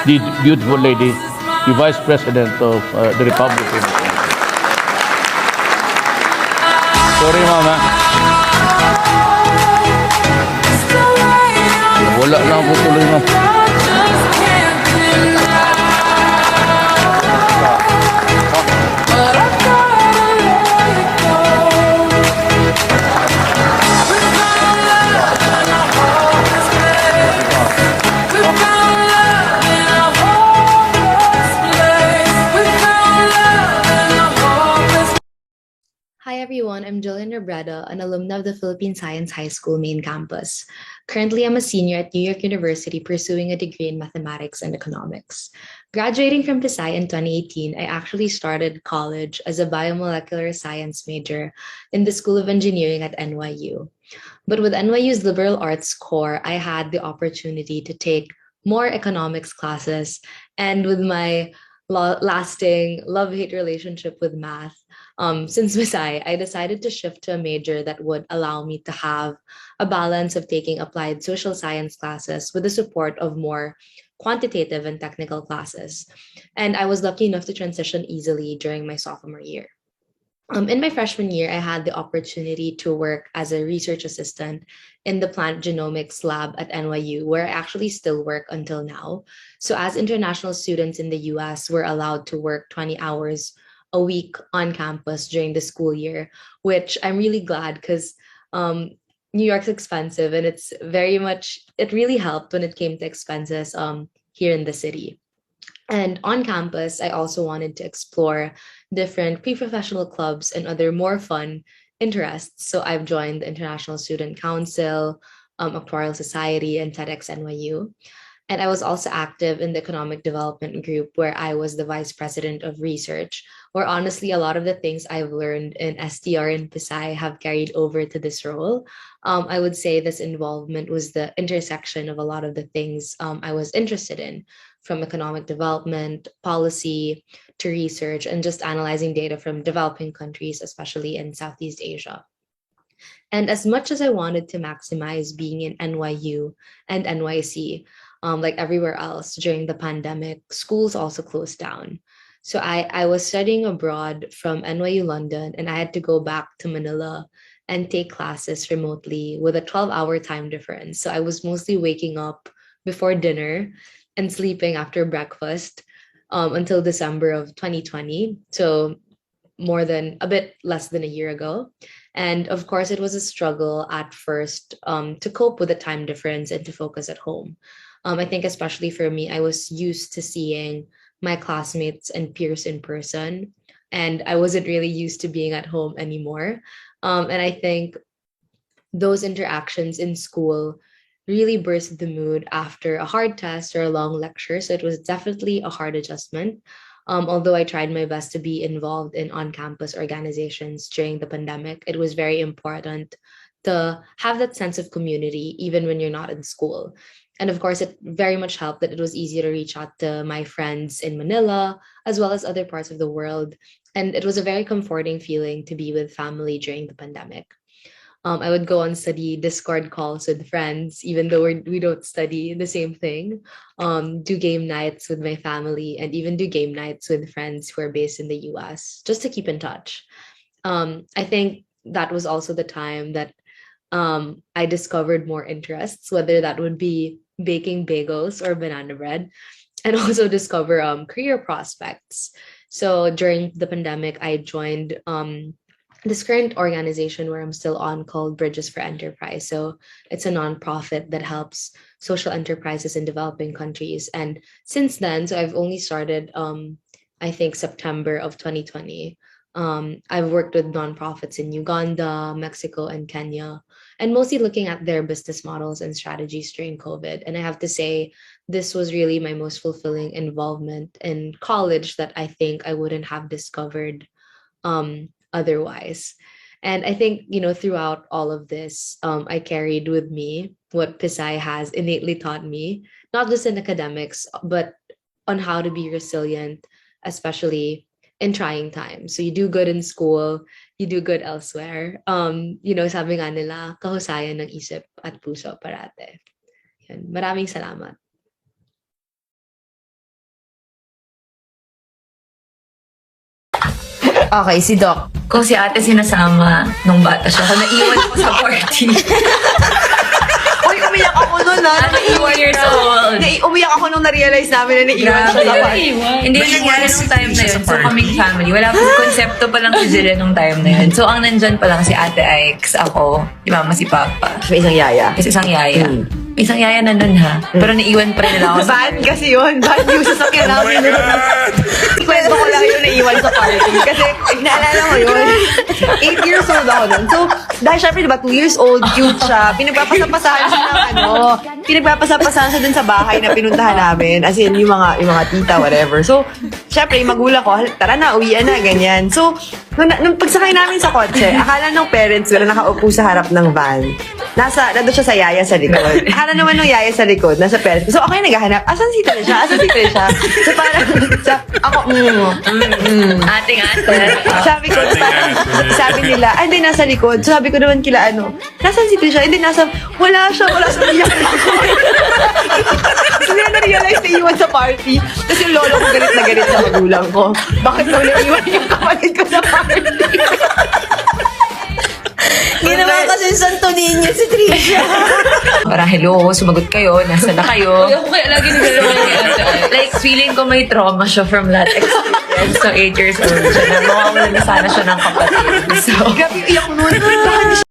the beautiful lady, the Vice President of the Republic of the Philippines. Sorry, Mama. Wala na ako tuloy, Ma'am. Hi everyone, I'm Jillian Rebreda, an alumna of the Philippine Science High School main campus. Currently, I'm a senior at New York University pursuing a degree in mathematics and economics. Graduating from PSI in 2018, I actually started college as a biomolecular science major in the School of Engineering at NYU. But with NYU's liberal arts core, I had the opportunity to take more economics classes, and with my lasting love-hate relationship with math, since Visay, I decided to shift to a major that would allow me to have a balance of taking applied social science classes with the support of more quantitative and technical classes. And I was lucky enough to transition easily during my sophomore year. In my freshman year, I had the opportunity to work as a research assistant in the plant genomics lab at NYU, where I actually still work until now. So, as international students in the US, we're allowed to work 20 hours a week on campus during the school year, which I'm really glad because New York's expensive and it really helped when it came to expenses here in the city. And on campus, I also wanted to explore different pre professional clubs and other more fun interests. So I've joined the International Student Council, Actuarial Society, and TEDx NYU. And I was also active in the economic development group where I was the vice president of research, where honestly, a lot of the things I've learned in STR and PSI have carried over to this role. I would say this involvement was the intersection of a lot of the things I was interested in, from economic development, policy, to research, and just analyzing data from developing countries, especially in Southeast Asia. And as much as I wanted to maximize being in NYU and NYC, like everywhere else during the pandemic, schools also closed down. So I was studying abroad from NYU London, and I had to go back to Manila and take classes remotely with a 12-hour time difference. So I was mostly waking up before dinner and sleeping after breakfast until December of 2020. So more than a bit less than a year ago. And of course, it was a struggle at first to cope with the time difference and to focus at home. I think, especially for me, I was used to seeing my classmates and peers in person, and I wasn't really used to being at home anymore. And I think those interactions in school really burst the mood after a hard test or a long lecture. So it was definitely a hard adjustment. Although I tried my best to be involved in on campus organizations during the pandemic, it was very important to have that sense of community even when you're not in school. And of course, it very much helped that it was easy to reach out to my friends in Manila as well as other parts of the world. And it was a very comforting feeling to be with family during the pandemic. I would go on study Discord calls with friends, even though we don't study the same thing. Do game nights with my family, and even do game nights with friends who are based in the US, just to keep in touch. I think that was also the time that I discovered more interests, whether that would be baking bagels or banana bread, and also discover career prospects. So during the pandemic, I joined this current organization where I'm still on, called Bridges for Enterprise. So it's a nonprofit that helps social enterprises in developing countries. And since then, so I've only started, I think, September of 2020. I've worked with nonprofits in Uganda, Mexico, and Kenya, and mostly looking at their business models and strategies during COVID. And I have to say, this was really my most fulfilling involvement in college that I think I wouldn't have discovered otherwise. And I think, throughout all of this, I carried with me what Pisai has innately taught me, not just in academics, but on how to be resilient, especially in trying times. So you do good in school, you do good elsewhere. Sabi nga nila, kahusayan ng isip at puso parate. Yun. Maraming salamat. Okay, si Doc. Kung si ate sinasama nung bata siya, kung naiwan ko sa party. Uy, umiyak ako nun At 2 years old. Umiyak ako nung na-realize namin na naiiwan siya sa party. Hindi yung nangyari nung time na yun. So, kaming family. Wala pa si konsepto pa lang si Jillian nung time na yun. So, ang nandyan pa lang si Ate Ike's, ako, si Mama, si Papa. May isang yaya. Kasi isang yaya. Isang yaya nandun ha. Pero naiwan pa rin nila ako. Van kasi yun. Van yung sasakyan namin. Kwento ko lang yun naiwan sa party. Kasi, naalala mo yun. 8 years old ako nun. So, dahil syempre, diba, 2 years old, cute siya. Pinagpapasapasahan siya ng pinagpapasapasahan siya dun sa bahay na pinuntahan namin. As in, yung mga tita, whatever. So, syempre, yung magulang ko, tara na, uwian na, ganyan. So, nung pagsakay namin sa kotse, akala ng parents wala nakaupo sa harap ng van. Nandun siya sa yaya sa likod. Akala naman nung yaya sa likod, nasa parents. So, ako yung naghahanap, asan si Trisha? Asan si Trisha? So, parang, ako, Ating ate. sabi ko, sabi nila, ay, hindi, nasa likod. So, sabi ko naman kila, nasan si Trisha? Hindi, wala siya umiyak ako. So, na-realize na iwan sa party. Tapos yung lolo ko galit na galit sa magulang ko. Bakit daw naiwan yung kapatid ko sa party? Ginawa kasi Santo Niño si Trisha. Parang, hello, sumagot kayo, nasa na kayo? Ako kaya lagi nagalawa ni ate. Like, feeling ko may trauma siya from that experience. So, 8 years old siya. Nabawalan na sana siya ng kapatid. So, Grabe, iyak nun. Bakit